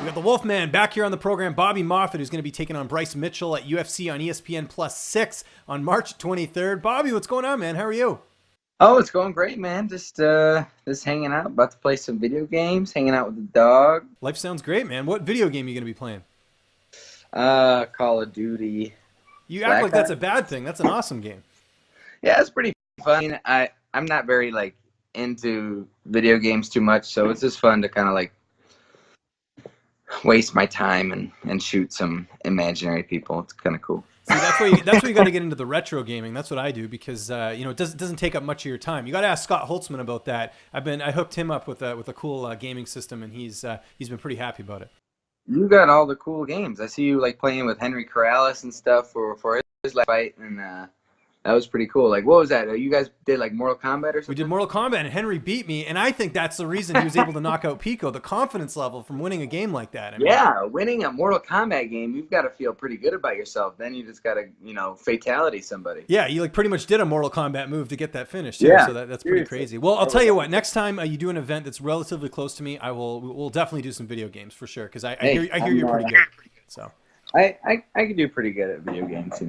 We got the Wolfman back here on the program, Bobby Moffett, who's going to be taking on Bryce Mitchell at UFC on ESPN Plus 6 on March 23rd. Bobby, what's going on, man? How are you? Oh, it's going great, man. Just hanging out, about to play some video games, hanging out with the dog. Life sounds great, man. What video game are you going to be playing? Call of Duty. You act Black like that's Ops. a bad thing. That's an awesome game. Yeah, it's pretty fun. I mean, I'm not very like into video games too much, so it's just fun to kind of like waste my time and shoot some imaginary people. It's kind of cool. See, that's where you got to get into the retro gaming. That's what I do because it doesn't take up much of your time. You got to ask Scott Holtzman about that. I hooked him up with a cool gaming system, and he's been pretty happy about it. You got all the cool games. I see you like playing with Henry Corrales and stuff for his last fight, and that was pretty cool. Like, what was that? You guys did like Mortal Kombat or We something? did Mortal Kombat, and Henry beat me, and I think that's the reason he was able to knock out Pico. The confidence level from winning a game like that. I mean, Yeah, winning a Mortal Kombat game, you've got to feel pretty good about yourself. Then you just got to, fatality somebody. yeah, you like pretty much did a Mortal Kombat move to get that finish too. Yeah, So that's pretty seriously. crazy. Well, I'll tell you what. Next time you do an event that's relatively close to me, we'll definitely do some video games for sure because I hear you're pretty good. So I could do pretty good at video games,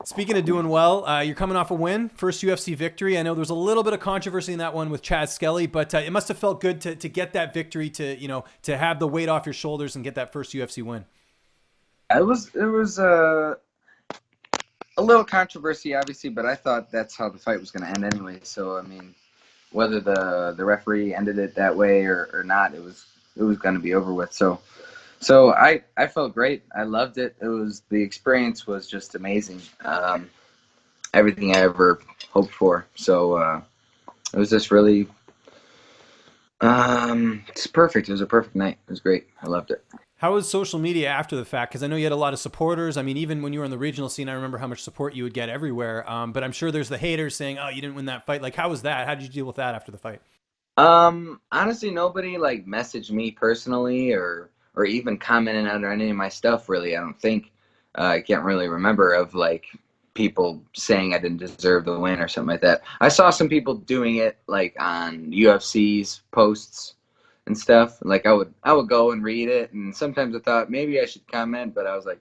speaking of doing well, you're coming off a win, first UFC victory. I know there's a little bit of controversy in that one with Chas Skelly, but it must have felt good to get that victory, to have the weight off your shoulders and get that first UFC win. It was a little controversy, obviously, but I thought that's how the fight was going to end anyway. So I mean, whether the referee ended it that way or not, it was going to be over with. So I felt great. I loved it. The experience was just amazing. Everything I ever hoped for. So it was just really it's perfect. It was a perfect night. It was great. I loved it. How was social media after the fact? Because I know you had a lot of supporters. I mean, even when you were in the regional scene, I remember how much support you would get everywhere. But I'm sure there's the haters saying, "Oh, you didn't win that fight." Like, how was that? How did you deal with that after the fight? Honestly, nobody like messaged me personally or even commented on any of my stuff. Really, I don't think. I can't really remember of like people saying I didn't deserve the win or something like that. I saw some people doing it like on UFC's posts and stuff. Like I would go and read it, and sometimes I thought maybe I should comment, but I was like,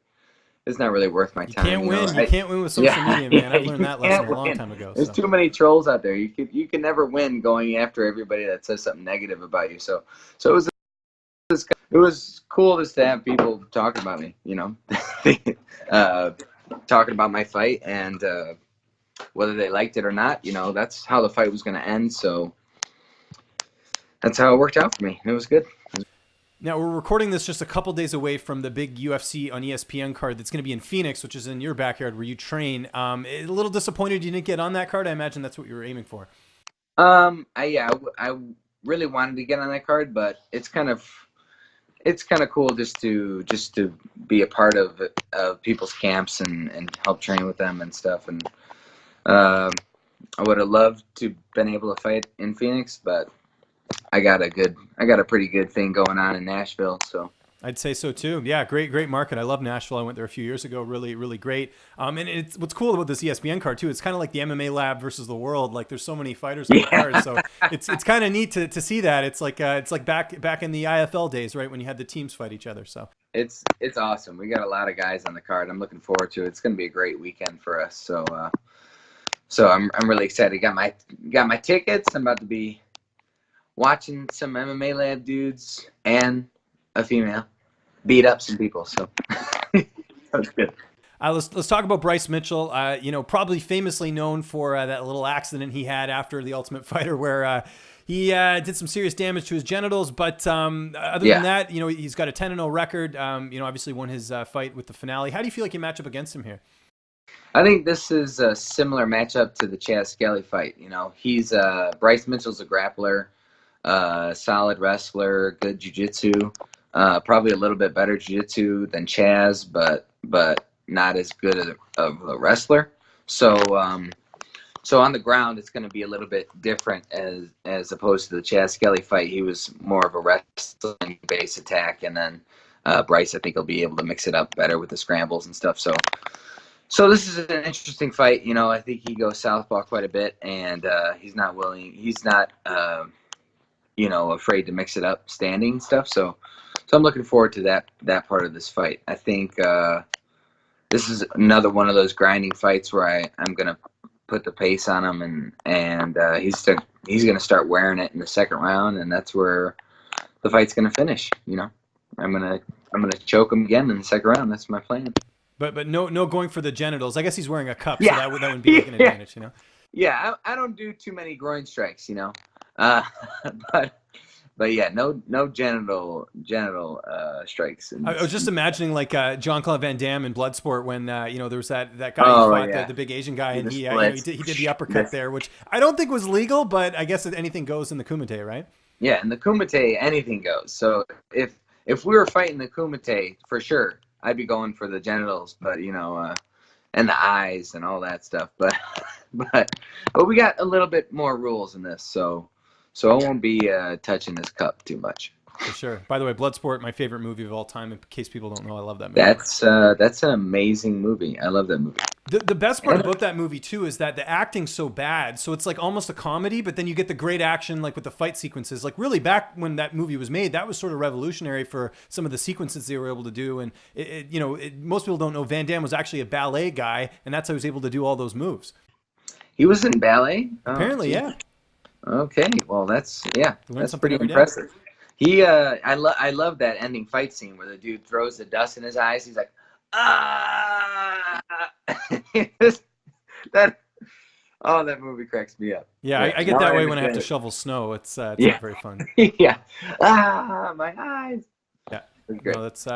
it's not really worth my You time. can't win. You can't win with social media, man. I've learned You that lesson can't a long win. time ago. There's So. too many trolls out there. You can never win going after everybody that says something negative about you. So it was cool just to have people talking about me, talking about my fight and whether they liked it or not. That's how the fight was going to end. So that's how it worked out for me. It was good. Now, we're recording this just a couple days away from the big UFC on ESPN card that's going to be in Phoenix, which is in your backyard where you train. A little disappointed you didn't get on that card. I imagine that's what you were aiming for. I really wanted to get on that card, but it's kind of cool just to be a part of people's camps and help train with them and stuff. And I would have loved to been able to fight in Phoenix, but I got a pretty good thing going on in Nashville. So I'd say so too. Yeah, great market. I love Nashville. I went there a few years ago. Really, really great. And it's what's cool about this ESPN card too. It's kind of like the MMA Lab versus the World. Like there's so many fighters on the card, so it's kind of neat to see that. It's like back in the IFL days, right, when you had the teams fight each other. So it's awesome. We got a lot of guys on the card. I'm looking forward to it. It's going to be a great weekend for us. So I'm really excited. Got my tickets. I'm about to be watching some MMA Lab dudes and a female beat up some people. So that's good. let's talk about Bryce Mitchell. Probably famously known for that little accident he had after the Ultimate Fighter, where he did some serious damage to his genitals. But other than that, he's got a 10-0 record. Obviously won his fight with the finale. How do you feel like you match up against him here? I think this is a similar matchup to the Chas Skelly fight. He's Bryce Mitchell's a grappler, solid wrestler, good jiu-jitsu, probably a little bit better jiu-jitsu than Chas, but not as good of a wrestler. So on the ground, it's going to be a little bit different as opposed to the Chas Skelly fight. He was more of a wrestling base attack, and then Bryce, I think, will be able to mix it up better with the scrambles and stuff. So this is an interesting fight. I think he goes southpaw quite a bit, and he's not afraid to mix it up standing stuff. So I'm looking forward to that part of this fight. I think this is another one of those grinding fights where I'm gonna put the pace on him, and he's gonna start wearing it in the second round, and that's where the fight's gonna finish. I'm gonna choke him again in the second round. That's my plan. But no going for the genitals. I guess he's wearing a cup, so Yeah. that wouldn't be like an advantage, Yeah, I don't do too many groin strikes, uh, but yeah, no genital strikes. I was just imagining like Jean-Claude Van Damme in Bloodsport when there was that guy who fought the big Asian guy, and he did the uppercut there, which I don't think was legal, but I guess anything goes in the Kumite, right? Yeah, in the Kumite, anything goes. So if we were fighting the Kumite, for sure, I'd be going for the genitals, but and the eyes and all that stuff. But we got a little bit more rules in this, so I won't be touching this cup too much. For sure. By the way, Bloodsport, my favorite movie of all time. In case people don't know, I love that movie. That's an amazing movie. I love that movie. The best part about that movie too is that the acting's so bad, so it's like almost a comedy, but then you get the great action, like with the fight sequences. Like really, back when that movie was made, that was sort of revolutionary for some of the sequences they were able to do. And most people don't know Van Damme was actually a ballet guy, and that's how he was able to do all those moves. He was in ballet. Apparently, yeah. Okay, well that's pretty impressive. I love that ending fight scene where the dude throws the dust in his eyes. He's like, ah, that movie cracks me up. Yeah, I get that way when I have to shovel snow. It's not very fun. Yeah, my eyes. Yeah. No, that's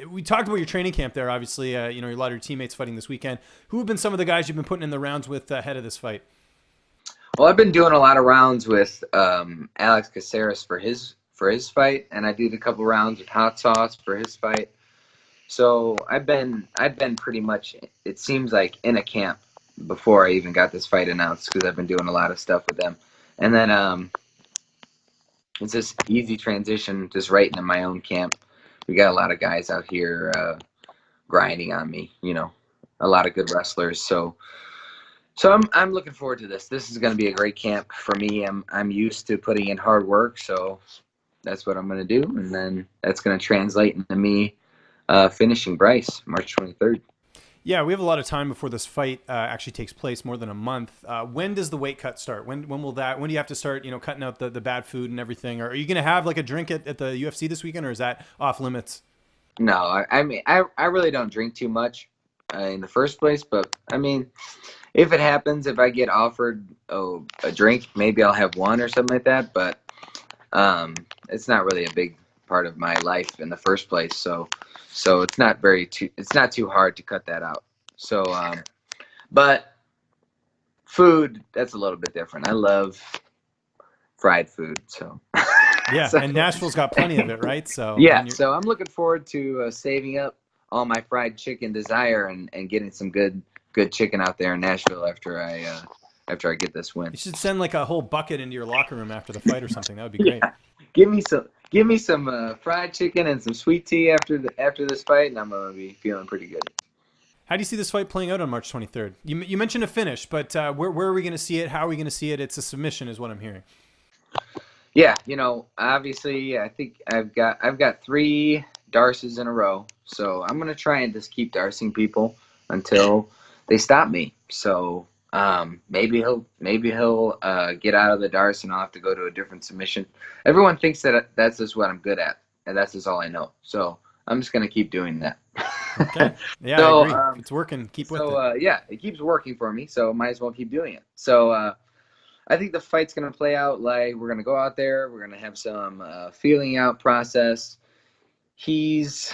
we talked about your training camp there. Obviously, a lot of your teammates fighting this weekend. Who have been some of the guys you've been putting in the rounds with ahead of this fight? Well, I've been doing a lot of rounds with Alex Caceres for his fight, and I did a couple rounds with Hot Sauce for his fight. So I've been pretty much, it seems like, in a camp before I even got this fight announced, because I've been doing a lot of stuff with them. And then it's just easy transition, just right into my own camp. We got a lot of guys out here grinding on me, a lot of good wrestlers. So I'm looking forward to this. This is going to be a great camp for me. I'm used to putting in hard work, so that's what I'm going to do, and then that's going to translate into me finishing Bryce March 23rd. Yeah, we have a lot of time before this fight actually takes place, more than a month. When does the weight cut start? When will that? When do you have to start, cutting out the bad food and everything? Or are you going to have like a drink at the UFC this weekend, or is that off limits? No, I mean I really don't drink too much in the first place, but I mean, if it happens, if I get offered a drink, maybe I'll have one or something like that. But it's not really a big part of my life in the first place, so it's not too hard to cut that out. So, but food, that's a little bit different. I love fried food, so. Yeah, and Nashville's got plenty of it, right? So yeah, so I'm looking forward to saving up all my fried chicken desire and getting some good chicken out there in Nashville after I get this win. You should send like a whole bucket into your locker room after the fight or something. That would be great. Yeah. Give me some fried chicken and some sweet tea after this fight, and I'm gonna be feeling pretty good. How do you see this fight playing out on March 23rd? You mentioned a finish, but where are we going to see it? How are we going to see it? It's a submission, is what I'm hearing. Yeah, obviously, I think I've got 3 DArces in a row, so I'm gonna try and just keep DArcing people until they stop me. So maybe he'll get out of the DArce and I'll have to go to a different submission. Everyone thinks that that's just what I'm good at, and that's just all I know. So I'm just gonna keep doing that. Okay. Yeah, so, I agree. If it's working, keep with it. Yeah, it keeps working for me, so might as well keep doing it. So I think the fight's gonna play out like we're gonna go out there. We're gonna have some feeling out process. He's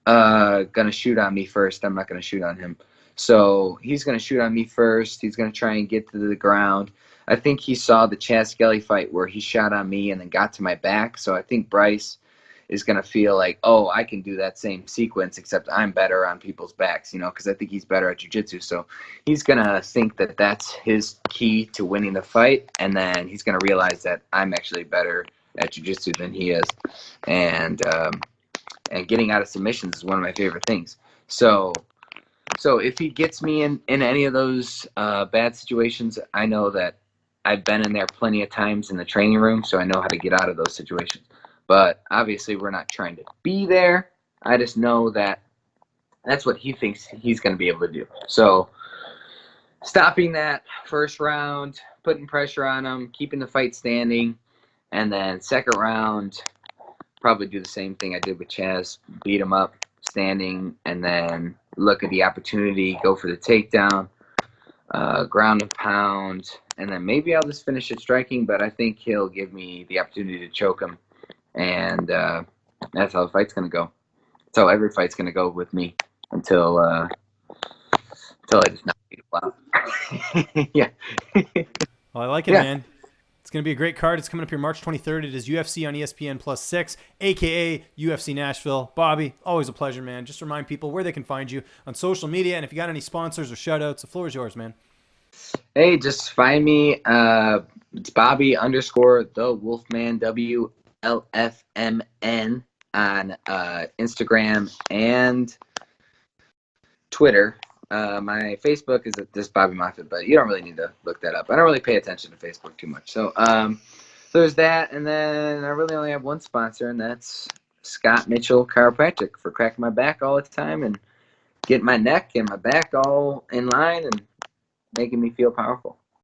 gonna shoot on me first. I'm not gonna shoot on him. So he's going to shoot on me first. He's going to try and get to the ground. I think he saw the Chas Skelly fight where he shot on me and then got to my back. So I think Bryce is going to feel like, oh, I can do that same sequence, except I'm better on people's backs, because I think he's better at jiu-jitsu. So he's going to think that that's his key to winning the fight. And then he's going to realize that I'm actually better at jiu-jitsu than he is. And getting out of submissions is one of my favorite things. So if he gets me in any of those bad situations, I know that I've been in there plenty of times in the training room, so I know how to get out of those situations. But obviously we're not trying to be there. I just know that that's what he thinks he's going to be able to do. So stopping that first round, putting pressure on him, keeping the fight standing, and then second round, probably do the same thing I did with Chas, beat him up standing, and then look at the opportunity, go for the takedown, ground and pound, and then maybe I'll just finish it striking, but I think he'll give me the opportunity to choke him, and that's how the fight's going to go. That's how every fight's going to go with me until I just knock people out. Yeah. Well, I like it, man. It's going to be a great card. It's coming up here March 23rd. It is UFC on ESPN Plus 6, a.k.a. UFC Nashville. Bobby, always a pleasure, man. Just remind people where they can find you on social media, and if you got any sponsors or shout-outs, the floor is yours, man. Hey, just find me. It's Bobby _ the Wolfman, WLFMN, on Instagram and Twitter. My Facebook is just Bobby Moffett, but you don't really need to look that up. I don't really pay attention to Facebook too much. So there's that, and then I really only have one sponsor, and that's Scott Mitchell Chiropractic, for cracking my back all the time and getting my neck and my back all in line and making me feel powerful.